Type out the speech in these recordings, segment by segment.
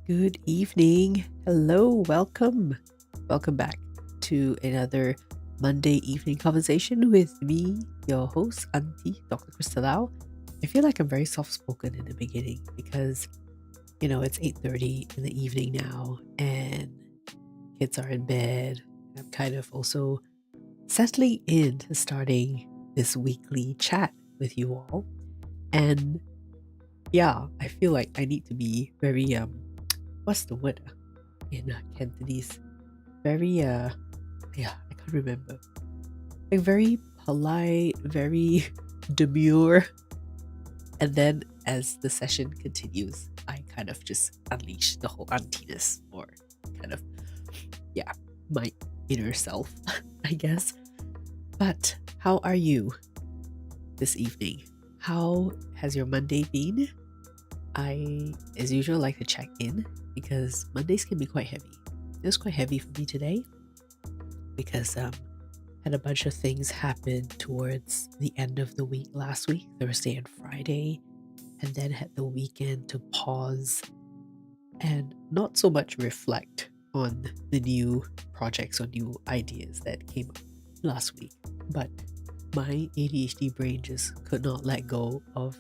Good evening. Hello, welcome. Welcome back to another Monday evening conversation with me, your host, Auntie Dr. Krista Lau. I feel like I'm very soft-spoken in the beginning because, it's 8:30 in the evening now and kids are in bed. I'm kind of also settling into starting this weekly chat with you all. And yeah, I feel like I need to be very what's the word in Cantonese? Very yeah, I can't remember. Like very polite, very demure. And then as the session continues, I kind of just unleash the whole auntiness or kind of yeah, my inner self, I guess. But how are you this evening? How has your Monday been? I, as usual, like to check in because Mondays can be quite heavy. It was quite heavy for me today because had a bunch of things happen towards the end of the week last week, Thursday and Friday, and then had the weekend to pause and not so much reflect on the new projects or new ideas that came up last week. But my ADHD brain just could not let go of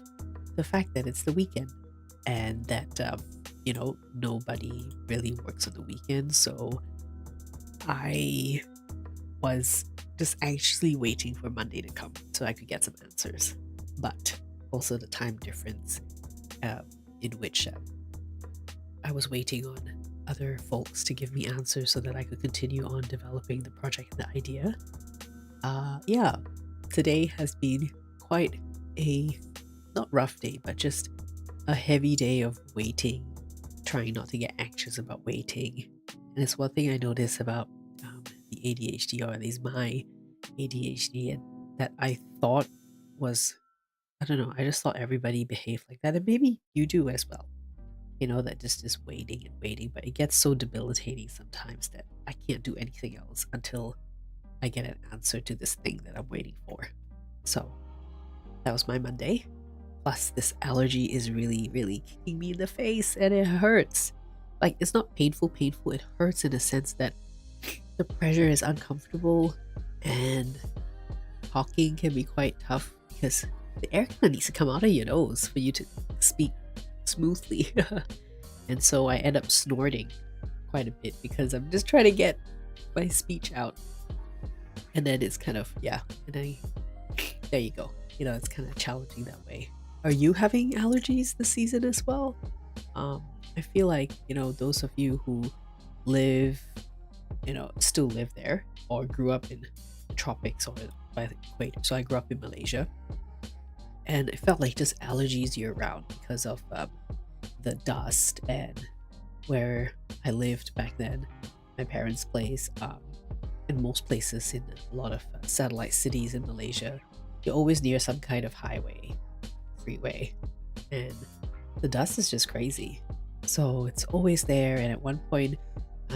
the fact that it's the weekend and that, nobody really works on the weekend. So I was just anxiously waiting for Monday to come so I could get some answers. But also the time difference uh, in which I was waiting on other folks to give me answers so that I could continue on developing the project and the idea. Yeah, today has been quite a not rough day, but just a heavy day of waiting, trying not to get anxious about waiting. And it's one thing I notice about the ADHD, or at least my ADHD, and that I thought was, I don't know, I just thought everybody behaved like that. And maybe you do as well. That just is waiting and waiting, but it gets so debilitating sometimes that I can't do anything else until I get an answer to this thing that I'm waiting for. So that was my Monday. Plus, this allergy is really, really kicking me in the face and it hurts. Like, it's not painful, it hurts in a sense that the pressure is uncomfortable and talking can be quite tough because the air kind of needs to come out of your nose for you to speak smoothly. And so I end up snorting quite a bit because I'm just trying to get my speech out. And then it's kind of, yeah, and I, there you go. It's kind of challenging that way. Are you having allergies this season as well? I feel like, those of you who live, still live there or grew up in the tropics or by the equator. So I grew up in Malaysia and it felt like just allergies year round because of the dust and where I lived back then, my parents' place, in most places in a lot of satellite cities in Malaysia, you're always near some kind of highway, freeway, and the dust is just crazy. So it's always there. And at one point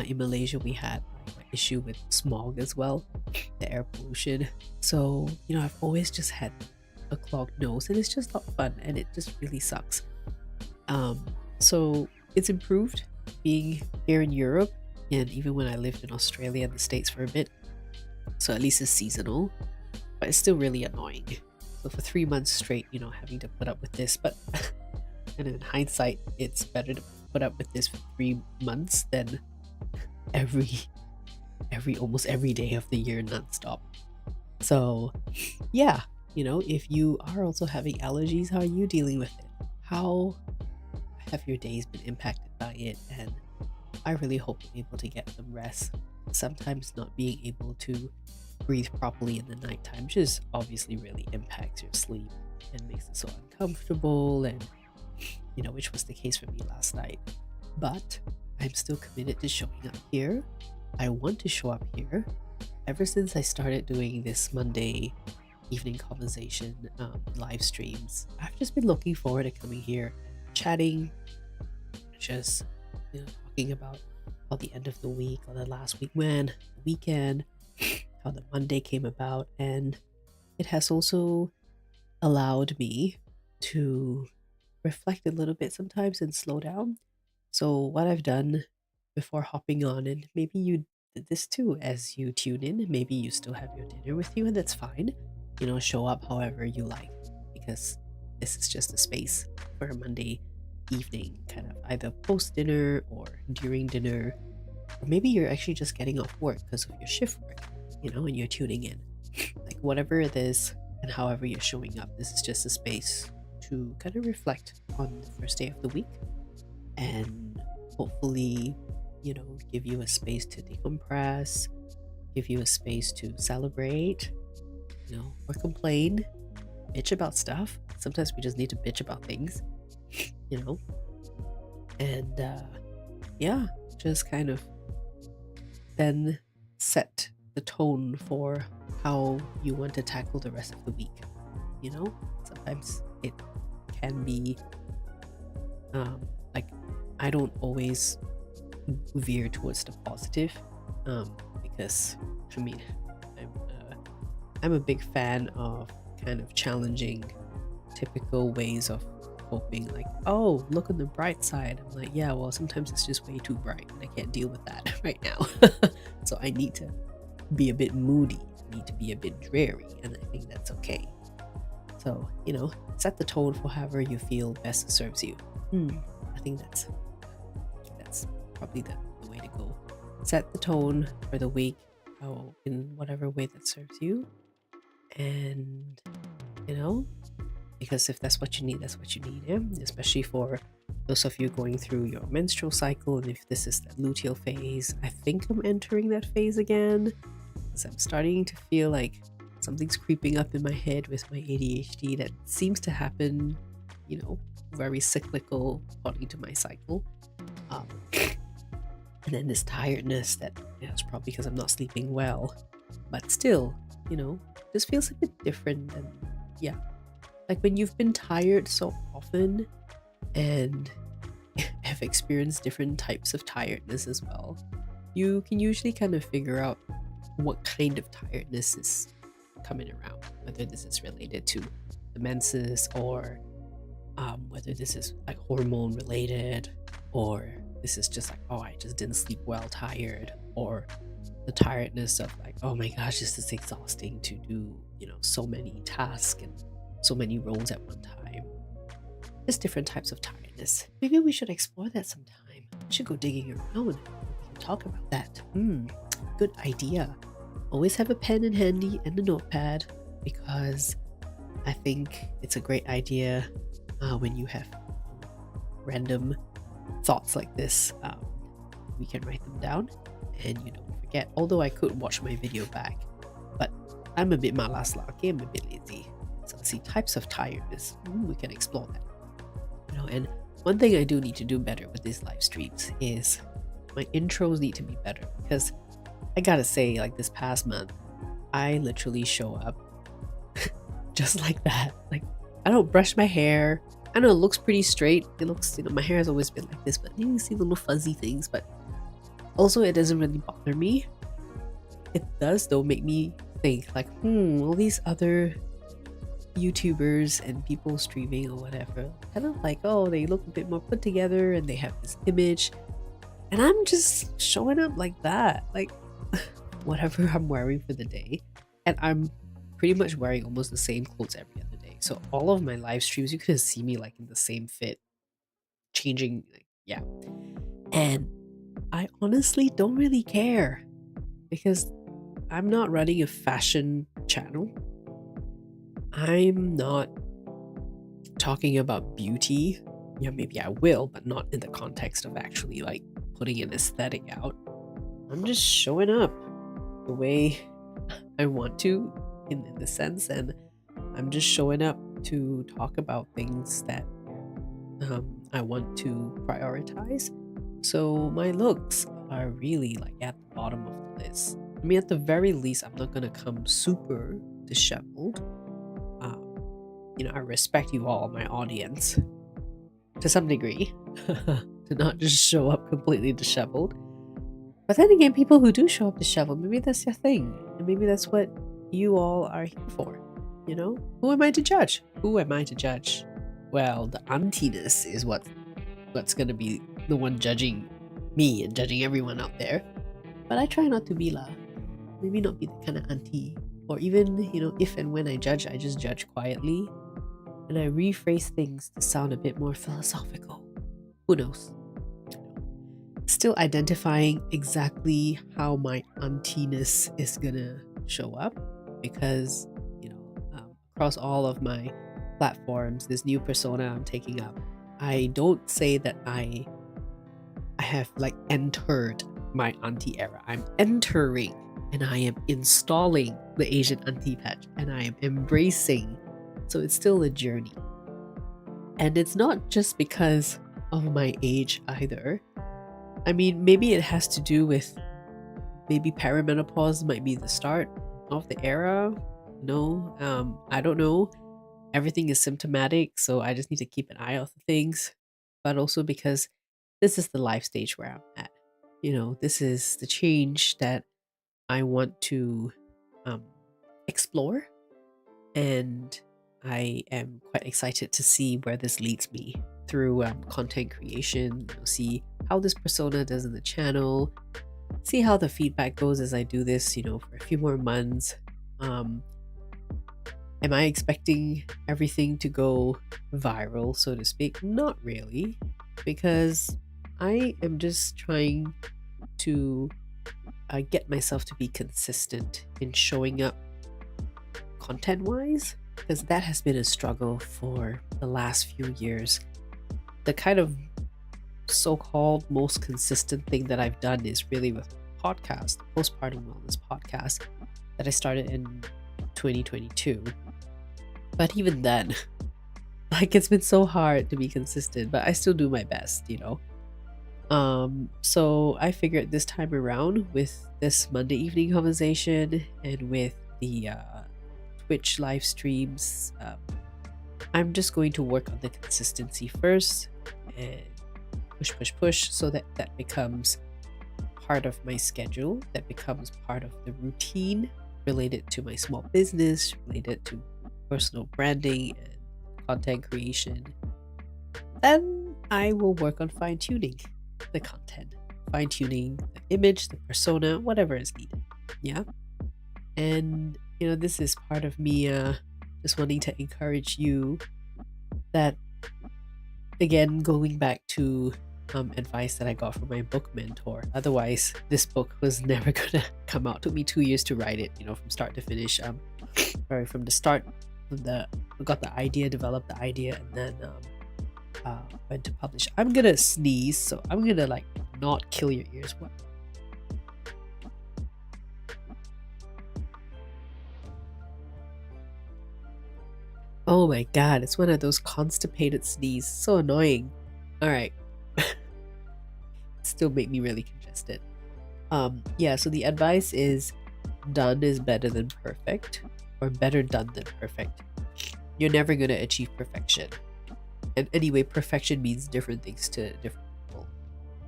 in Malaysia, we had an issue with smog as well, the air pollution. So, I've always just had a clogged nose and it's just not fun and it just really sucks. So it's improved being here in Europe and even when I lived in Australia and the States for a bit. So at least it's seasonal, but it's still really annoying. So for 3 months straight, having to put up with this, but and in hindsight, it's better to put up with this for 3 months than every almost every day of the year nonstop. So yeah, if you are also having allergies, how are you dealing with it? How have your days been impacted by it? And I really hope you're able to get some rest. Sometimes not being able to breathe properly in the nighttime just obviously really impacts your sleep and makes it so uncomfortable and which was the case for me last night. But I'm still committed to showing up here. I want to show up here. Ever since I started doing this Monday evening conversation live streams, I've just been looking forward to coming here, chatting, just talking about how the end of the week or the last week went, the weekend, how the Monday came about, and it has also allowed me to reflect a little bit sometimes and slow down So, what I've done before hopping on, and maybe you did this too as you tune in, and maybe you still have your dinner with you, and that's fine. Show up however you like, because this is just a space for a Monday evening, kind of either post dinner or during dinner, or maybe you're actually just getting off work because of your shift work, and you're tuning in. Like whatever it is, and however you're showing up, this is just a space to kind of reflect on the first day of the week and hopefully, give you a space to decompress, give you a space to celebrate, or complain, bitch about stuff. Sometimes we just need to bitch about things, you know, and yeah, just kind of then set the tone for how you want to tackle the rest of the week. Sometimes it can be like I don't always veer towards the positive, because I mean I'm I'm a big fan of kind of challenging typical ways of coping. Like, oh, look on the bright side. I'm like, yeah, well, sometimes it's just way too bright, and I can't deal with that right now. So I need to be a bit moody. I need to be a bit dreary, and I think that's okay. So set the tone for however you feel best serves you. I think that's probably the way to go. Set the tone for the week, in whatever way that serves you, and because if that's what you need, that's what you need. Yeah? Especially for those of you going through your menstrual cycle, and if this is the luteal phase, I think I'm entering that phase again, because I'm starting to feel like something's creeping up in my head with my ADHD that seems to happen, very cyclical according to my cycle. And then this tiredness that it's probably because I'm not sleeping well, but still, this feels a bit different. And yeah, like when you've been tired so often and have experienced different types of tiredness as well, you can usually kind of figure out what kind of tiredness is coming around, whether this is related to the menses, or whether this is like hormone related, or this is just like, oh, I just didn't sleep well, tired, or the tiredness of like, oh my gosh, this is exhausting to do, so many tasks and so many roles at one time. Just different types of tiredness. Maybe we should explore that sometime. We should go digging around. We can talk about that. Good idea. Always have a pen in handy and a notepad, because I think it's a great idea when you have random thoughts like this. We can write them down and you don't forget. Although I could watch my video back, but I'm a bit malas lah. Okay, I'm a bit lazy. So let's see, types of tiredness. We can explore that. And one thing I do need to do better with these live streams is my intros need to be better, because I gotta say, like this past month, I literally show up just like that. Like, I don't brush my hair. I know it looks pretty straight. It looks, my hair has always been like this, but you see little fuzzy things. But also, it doesn't really bother me. It does, though, make me think like, all these other YouTubers and people streaming or whatever, kind of like, oh, they look a bit more put together and they have this image. And I'm just showing up like that. Like, whatever I'm wearing for the day, and I'm pretty much wearing almost the same clothes every other day. So all of my live streams, you can see me like in the same fit, changing, like, yeah. And I honestly don't really care, because I'm not running a fashion channel. I'm not talking about beauty. Yeah, maybe I will, but not in the context of actually like putting an aesthetic out. I'm just showing up the way I want to, in the sense, and I'm just showing up to talk about things that I want to prioritize. So my looks are really like at the bottom of the list. I mean, at the very least, I'm not gonna come super disheveled. I respect you all, my audience, to some degree, to not just show up completely disheveled. But then again, people who do show up disheveled, maybe that's your thing. And maybe that's what you all are here for. Who am I to judge? Who am I to judge? Well, the auntiness is what's going to be the one judging me and judging everyone out there. But I try not to be lah. Maybe not be the kind of auntie. Or even, if and when I just judge quietly. And I rephrase things to sound a bit more philosophical. Who knows? Still identifying exactly how my auntiness is gonna show up, because across all of my platforms, this new persona I'm taking up, I don't say that I have like entered my auntie era. I'm entering, and I am installing the Asian auntie patch, and I am embracing. So it's still a journey. And it's not just because of my age either. I mean, maybe it has to do with maybe perimenopause might be the start of the era. No, I don't know. Everything is symptomatic, so I just need to keep an eye out for things. But also because this is the life stage where I'm at. This is the change that I want to explore, and I am quite excited to see where this leads me through content creation. See how this persona does in the channel, see how the feedback goes as I do this, for a few more months. Am I expecting everything to go viral, so to speak? Not really, because I am just trying to get myself to be consistent in showing up content-wise, because that has been a struggle for the last few years. The kind of so-called most consistent thing that I've done is really with podcast, postpartum wellness podcast, that I started in 2022. But even then, it's been so hard to be consistent, but I still do my best, So I figured this time around, with this Monday evening conversation and with the Twitch live streams, I'm just going to work on the consistency first and push so that becomes part of my schedule, that becomes part of the routine related to my small business, related to personal branding and content creation. Then I will work on fine-tuning the content, fine-tuning the image, the persona, whatever is needed. Yeah. And this is part of me just wanting to encourage you that, again, going back to advice that I got from my book mentor. Otherwise, this book was never gonna come out. It took me 2 years to write it, from start to finish. From the start, got the idea, developed the idea, and then went to publish. I'm gonna sneeze, so I'm gonna not kill your ears. What? Oh my god, it's one of those constipated sneeze. So annoying. Alright. Still make me really congested. Yeah, so the advice is done is better than perfect, or better done than perfect. You're never going to achieve perfection. And anyway, perfection means different things to different people.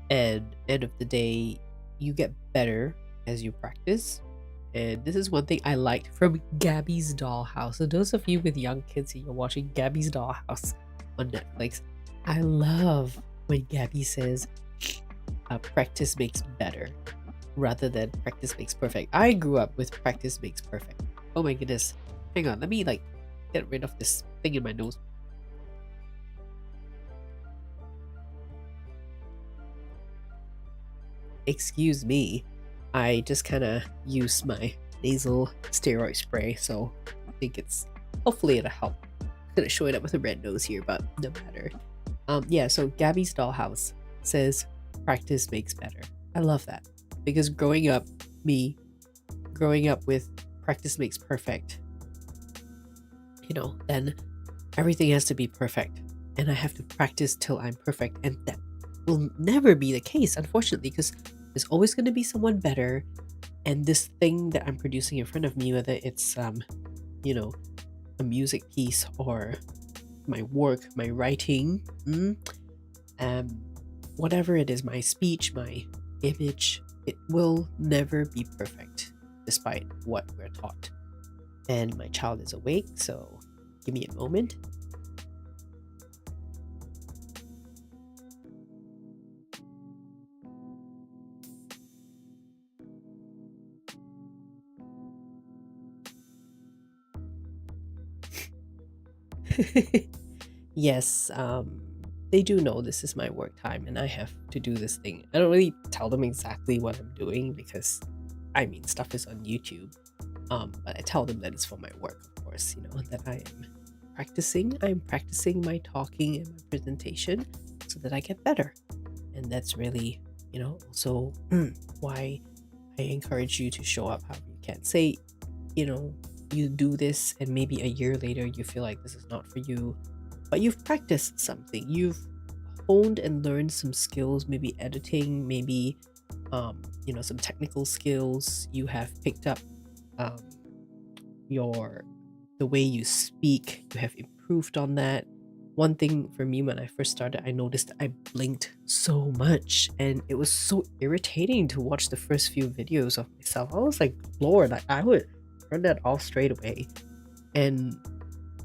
And end of the day, you get better as you practice. And this is one thing I liked from Gabby's Dollhouse. So those of you with young kids and you're watching Gabby's Dollhouse on Netflix, I love when Gabby says, practice makes better rather than practice makes perfect. I grew up with practice makes perfect. Oh my goodness. Hang on, let me get rid of this thing in my nose. Excuse me. I just kind of use my nasal steroid spray, so I think hopefully it'll help. I'm gonna show it up with a red nose here, but no matter. Yeah, so Gabby's Dollhouse says practice makes better. I love that, because growing up with practice makes perfect, then everything has to be perfect, and I have to practice till I'm perfect, and that will never be the case, unfortunately, because there's always going to be someone better, and this thing that I'm producing in front of me, whether it's a music piece or my work, my writing, whatever it is, my speech, my image, it will never be perfect despite what we're taught. And my child is awake, so give me a moment. Yes, they do know this is my work time and I have to do this thing. I don't really tell them exactly what I'm doing because I mean stuff is on YouTube. But I tell them that it's for my work, of course, that I am practicing. I'm practicing my talking and my presentation so that I get better. And that's really, also why I encourage you to show up how you can. Say, you know, you do this and maybe a year later you feel like this is not for you, but you've practiced something. You've honed and learned some skills, maybe editing, maybe some technical skills. You have picked up um, your the way you speak. You have improved on that. One thing for me when I first started, I noticed that I blinked so much and it was so irritating to watch the first few videos of myself. I was like, Lord, I would turn that off straight away. And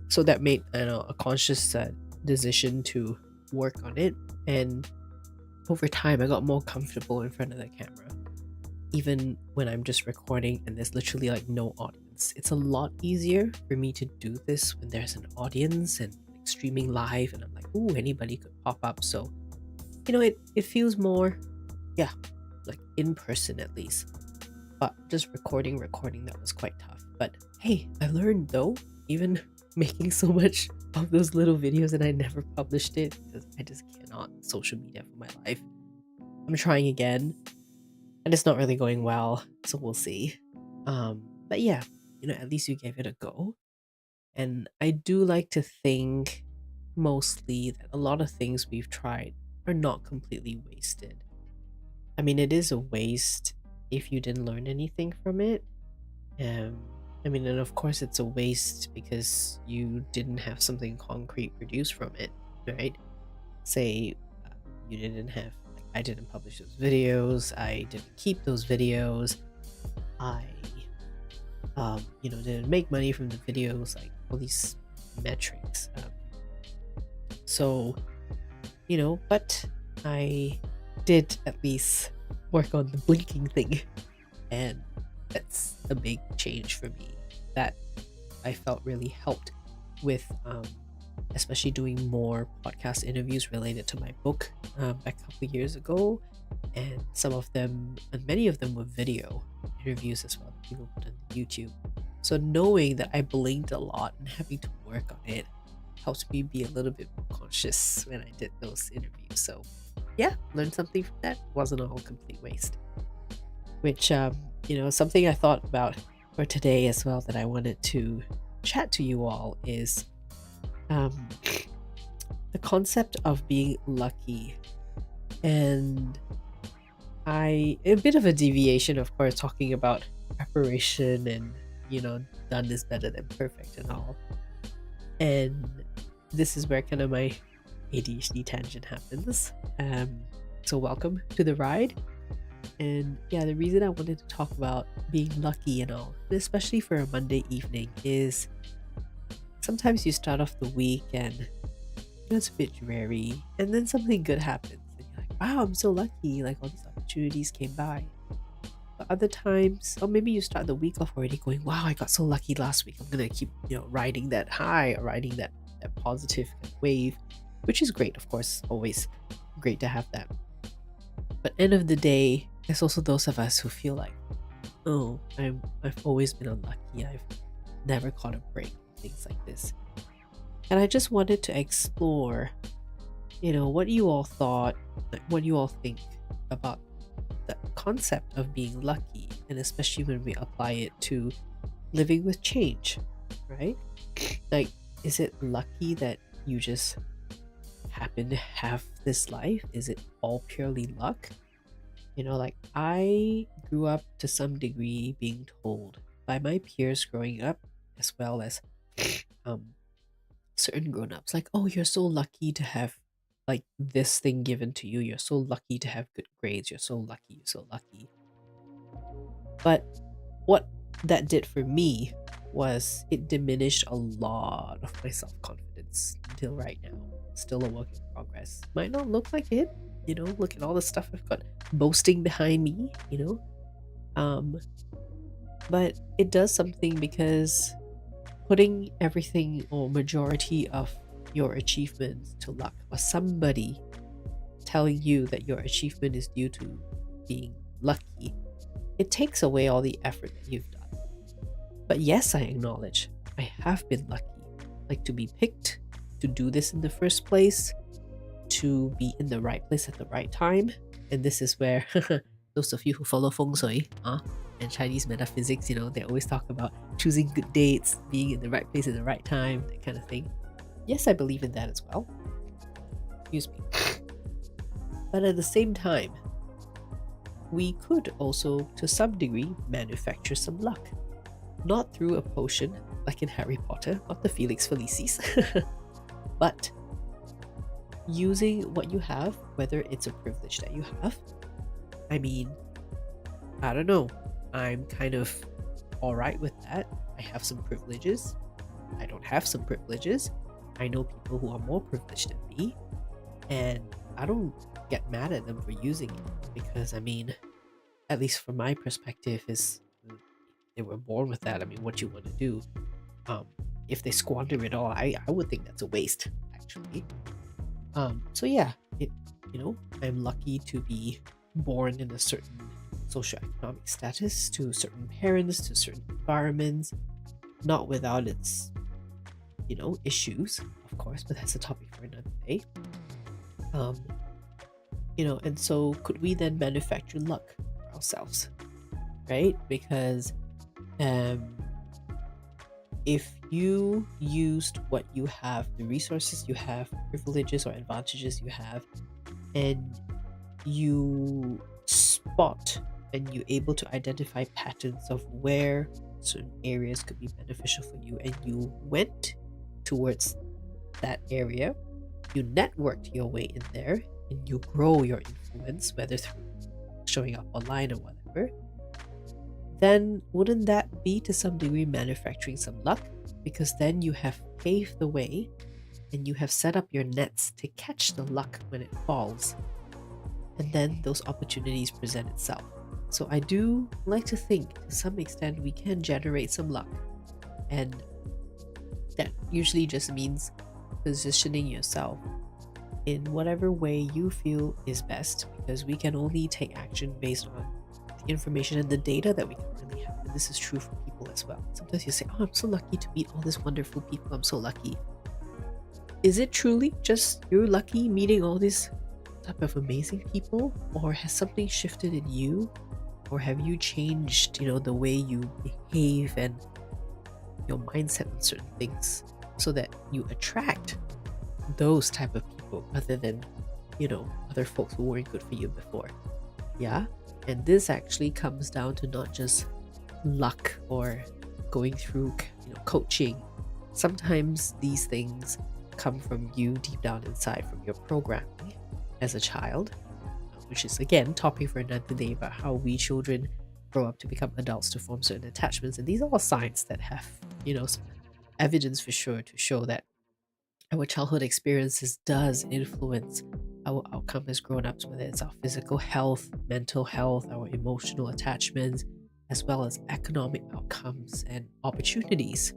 so that made a conscious decision to work on it. And over time, I got more comfortable in front of the camera. Even when I'm just recording and there's literally like no audience, it's a lot easier for me to do this when there's an audience and like streaming live. And I'm like, ooh, anybody could pop up. So, it feels more, yeah, like in person at least. But just recording, that was quite tough. But hey, I learned though, even making so much of those little videos and I never published it because I just cannot social media for my life. I'm trying again and it's not really going well, so we'll see. But yeah, at least you gave it a go. And I do like to think mostly that a lot of things we've tried are not completely wasted. I mean, it is a waste if you didn't learn anything from it. Um, and of course, it's a waste because you didn't have something concrete produced from it, right? Say you didn't have, like, I didn't publish those videos, I didn't keep those videos, I, didn't make money from the videos, like all these metrics. So, but I did at least work on the blinking thing, and that's a big change for me that I felt really helped with especially doing more podcast interviews related to my book back a couple years ago, and many of them were video interviews as well that people put on YouTube. So knowing that I blinked a lot and having to work on it helped me be a little bit more conscious when I did those interviews. So yeah, learned something from that. Wasn't all complete waste. Which something I thought about for today as well that I wanted to chat to you all is the concept of being lucky. And a bit of a deviation, of course, talking about preparation and done is better than perfect and all. And this is where kind of my ADHD tangent happens. So welcome to the ride. And yeah, the reason I wanted to talk about being lucky and all, especially for a Monday evening, is sometimes you start off the week and it's a bit dreary, and then something good happens, and you're like, wow, I'm so lucky, like all these opportunities came by. But other times, or maybe you start the week off already going, wow, I got so lucky last week. I'm gonna keep, riding that high or riding that positive wave, which is great, of course, always great to have that. But end of the day, there's also those of us who feel like, oh, I've always been unlucky. I've never caught a break, things like this. And I just wanted to explore, what you all thought, what you all think about the concept of being lucky, and especially when we apply it to living with change, right? Like, is it lucky that you just happen to have this life? Is it all purely luck? Like I grew up to some degree being told by my peers growing up, as well as certain grown-ups, like, oh, you're so lucky to have like this thing given to you. You're so lucky to have good grades. You're so lucky. You're so lucky. But what that did for me was it diminished a lot of my self-confidence until right now. Still a work in progress. Might not look like it, look at all the stuff I've got boasting behind me, but it does something because putting everything or majority of your achievements to luck, or somebody telling you that your achievement is due to being lucky, it takes away all the effort that you've done. But yes, I acknowledge I have been lucky, like to be picked to do this in the first place, to be in the right place at the right time. And this is where those of you who follow feng shui and Chinese metaphysics, they always talk about choosing good dates, being in the right place at the right time, that kind of thing. Yes, I believe in that as well. Excuse me. But at the same time, we could also, to some degree, manufacture some luck. Not through a potion, like in Harry Potter, not the Felix Felicis, but using what you have, whether it's a privilege that you have. I mean, I don't know. I'm kind of alright with that. I have some privileges. I don't have some privileges. I know people who are more privileged than me, and I don't get mad at them for using it, because I mean, at least from my perspective, is they were born with that. I mean, what you want to do? If they squander it all, I would think that's a waste, actually. So yeah, I'm lucky to be born in a certain socioeconomic status, to certain parents, to certain environments, not without its, issues, of course, but that's a topic for another day. And so could we then manufacture luck for ourselves, right? Because if you used what you have, the resources you have, privileges or advantages you have, and you spot and you're able to identify patterns of where certain areas could be beneficial for you, and you went towards that area, you networked your way in there, and you grow your influence, whether through showing up online or whatever, then wouldn't that be to some degree manufacturing some luck? Because then you have paved the way and you have set up your nets to catch the luck when it falls. And then those opportunities present itself. So I do like to think to some extent we can generate some luck. And that usually just means positioning yourself in whatever way you feel is best, because we can only take action based on the information and the data that we currently have. And this is true for people as well. Sometimes you say, oh, I'm so lucky to meet all these wonderful people. I'm so lucky. Is it truly just you're lucky meeting all these type of amazing people, or has something shifted in you, or have you changed, the way you behave and your mindset on certain things so that you attract those type of people other than, other folks who weren't good for you before? Yeah. And this actually comes down to not just luck or going through, coaching. Sometimes these things come from you deep down inside, from your programming as a child, which is again topic for another day, about how we children grow up to become adults to form certain attachments. And these are all signs that have, some evidence for sure to show that our childhood experiences does influence our outcome as grown-ups, whether it's our physical health, mental health, our emotional attachments, as well as economic outcomes and opportunities.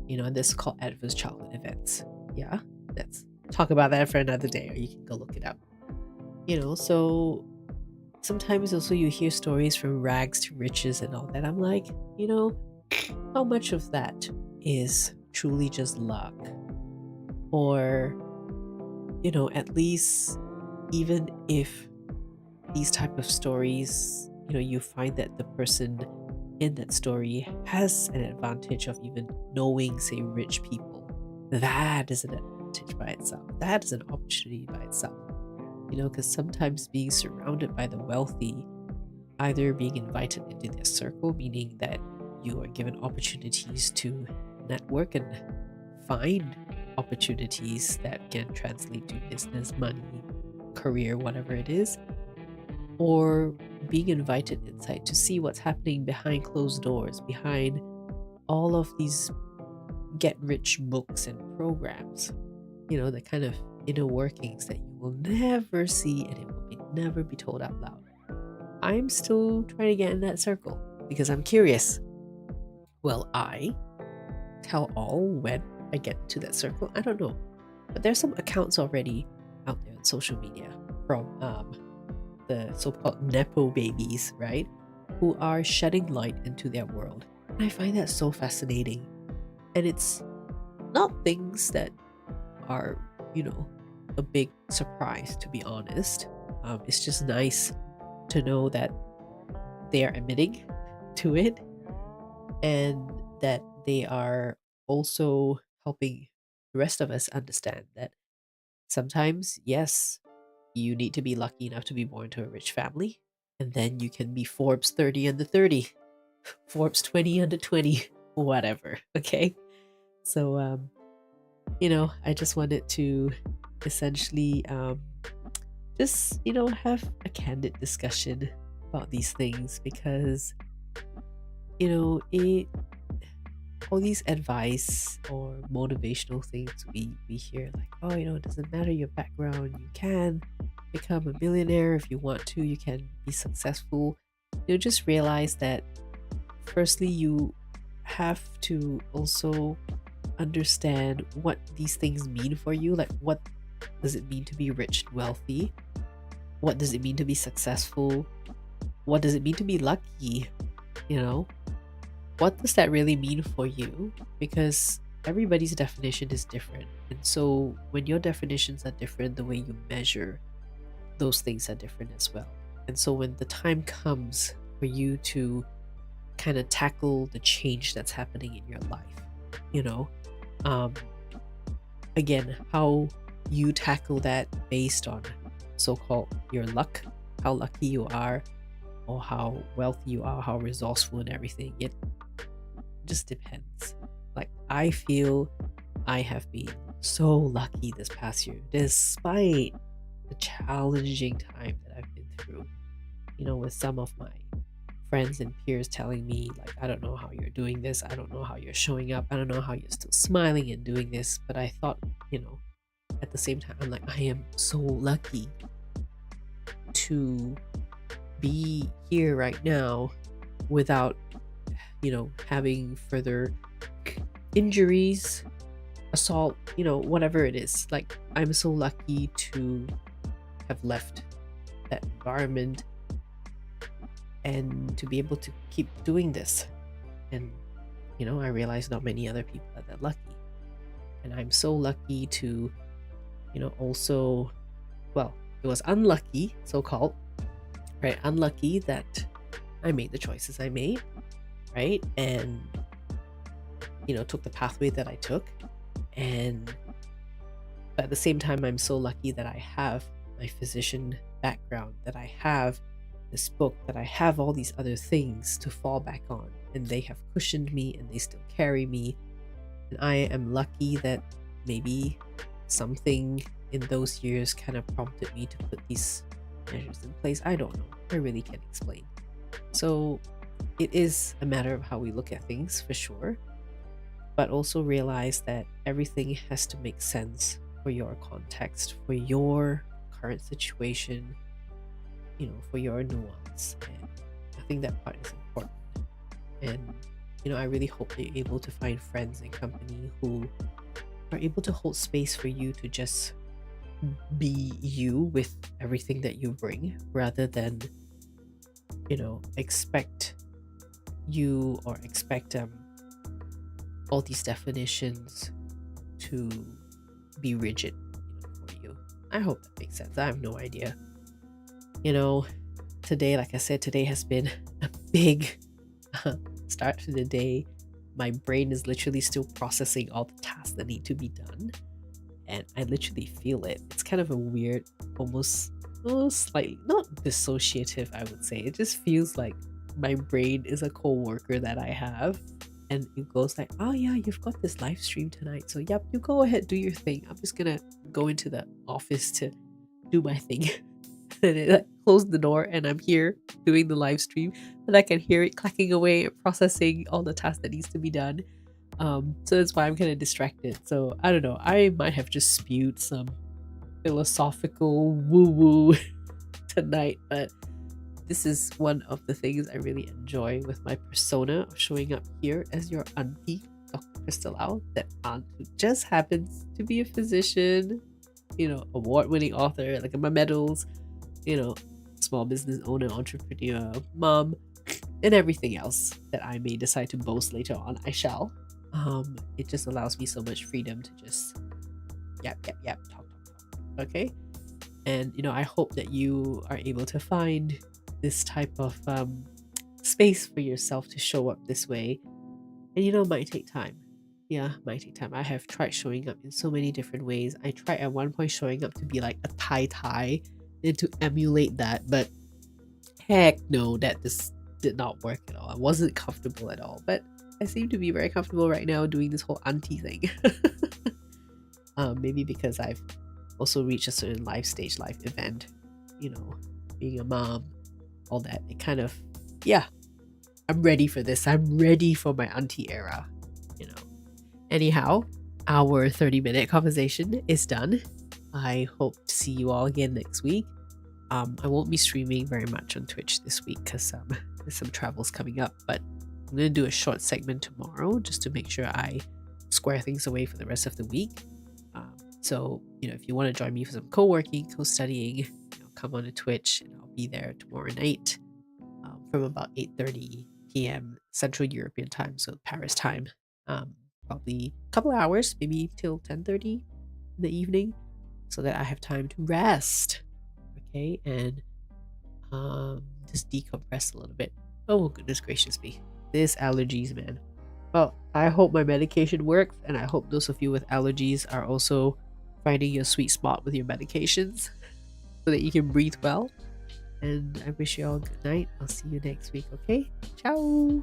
And this is called adverse childhood events. Yeah, let's talk about that for another day, or you can go look it up. So sometimes also you hear stories from rags to riches and all that. I'm like, how much of that is truly just luck? Or, at least even if these type of stories, you find that the person in that story has an advantage of even knowing, say, rich people, that is an advantage by itself. That is an opportunity by itself. Because sometimes being surrounded by the wealthy, either being invited into their circle, meaning that you are given opportunities to network and find opportunities that can translate to business, money, career, whatever it is, or being invited inside to see what's happening behind closed doors, behind all of these get rich books and programs, the kind of inner workings that you will never see and it will never be told out loud. I'm still trying to get in that circle because I'm curious. Will I tell all when I get into that circle. I don't know. But there's some accounts already out there on social media from the so-called Nepo babies, right? Who are shedding light into their world. And I find that so fascinating. And it's not things that are, a big surprise, to be honest. It's just nice to know that they are admitting to it and that they are also helping the rest of us understand that sometimes, yes, you need to be lucky enough to be born to a rich family, and then you can be Forbes 30 under 30, Forbes 20 under 20, whatever. Okay. So, I just wanted to essentially just, have a candid discussion about these things because, it all these advice or motivational things we hear like, oh, it doesn't matter your background, you can become a millionaire if you want to, you can be successful. Just realize that firstly you have to also understand what these things mean for you. Like, what does it mean to be rich and wealthy? What does it mean to be successful? What does it mean to be lucky? What does that really mean for you? Because everybody's definition is different. And so when your definitions are different, the way you measure those things are different as well. And so when the time comes for you to kind of tackle the change that's happening in your life, um, again, how you tackle that based on so-called your luck, how lucky you are, or how wealthy you are, how resourceful and everything. It just depends. Like, I feel I have been so lucky this past year, despite the challenging time that I've been through. With some of my friends and peers telling me, like, I don't know how you're doing this, I don't know how you're showing up, I don't know how you're still smiling and doing this. But I thought, at the same time, I'm like, I am so lucky to be here right now without, having further injuries, assault, whatever it is. Like, I'm so lucky to have left that environment and to be able to keep doing this. And, I realize not many other people are that lucky. And I'm so lucky to, also, well, it was unlucky, so-called, right? Unlucky that I made the choices I made, right? And, took the pathway that I took. And but at the same time, I'm so lucky that I have my physician background, that I have this book, that I have all these other things to fall back on. And they have cushioned me and they still carry me. And I am lucky that maybe something in those years kind of prompted me to put these measures in place. I don't know. I really can't explain. So it is a matter of how we look at things, for sure. But also realize that everything has to make sense for your context, for your current situation, for your nuance. And I think that part is important. And, I really hope that you're able to find friends and company who are able to hold space for you to just be you with everything that you bring, rather than, expect you or expect all these definitions to be rigid, for you. I hope that makes sense. I have no idea. Today, like I said, today has been a big start to the day. My brain is literally still processing all the tasks that need to be done. And I literally feel it. It's kind of a weird, almost slightly, not dissociative, I would say. It just feels like my brain is a co-worker that I have. And it goes like, oh yeah, you've got this live stream tonight. So yep, you go ahead, do your thing. I'm just gonna go into the office to do my thing. And it closed the door and I'm here doing the live stream. And I can hear it clacking away and processing all the tasks that needs to be done. So that's why I'm kind of distracted. So I don't know, I might have just spewed some philosophical woo-woo tonight, but this is one of the things I really enjoy with my persona of showing up here as your auntie, Dr. Crystal Lau, that aunt who just happens to be a physician, award-winning author, like my medals, you know, small business owner, entrepreneur, mom, and everything else that I may decide to boast later on. I shall. It just allows me so much freedom to just yap, talk. Okay? And I hope that you are able to find this type of space for yourself to show up this way. And it might take time. Yeah, might take time. I have tried showing up in so many different ways. I tried at one point showing up to be like a tie and to emulate that, but heck no, that just did not work at all. I wasn't comfortable at all, but I seem to be very comfortable right now doing this whole auntie thing. Maybe because I've also reached a certain life event, being a mom, all that. It kind of, yeah, I'm ready for this. I'm ready for my auntie era, Anyhow, our 30-minute conversation is done. I hope to see you all again next week. I won't be streaming very much on Twitch this week because there's some travels coming up, but I'm going to do a short segment tomorrow just to make sure I square things away for the rest of the week. So, if you want to join me for some co-working, co-studying, come on to Twitch and I'll be there tomorrow night from about 8:30 p.m. Central European time, so Paris time. Probably a couple of hours, maybe till 10:30 in the evening, so that I have time to rest, okay, and just decompress a little bit. Oh, goodness gracious me. This allergies, man. Well, I hope my medication works, and I hope those of you with allergies are also finding your sweet spot with your medications so that you can breathe well. And I wish you all a good night. I'll see you next week, okay? Ciao!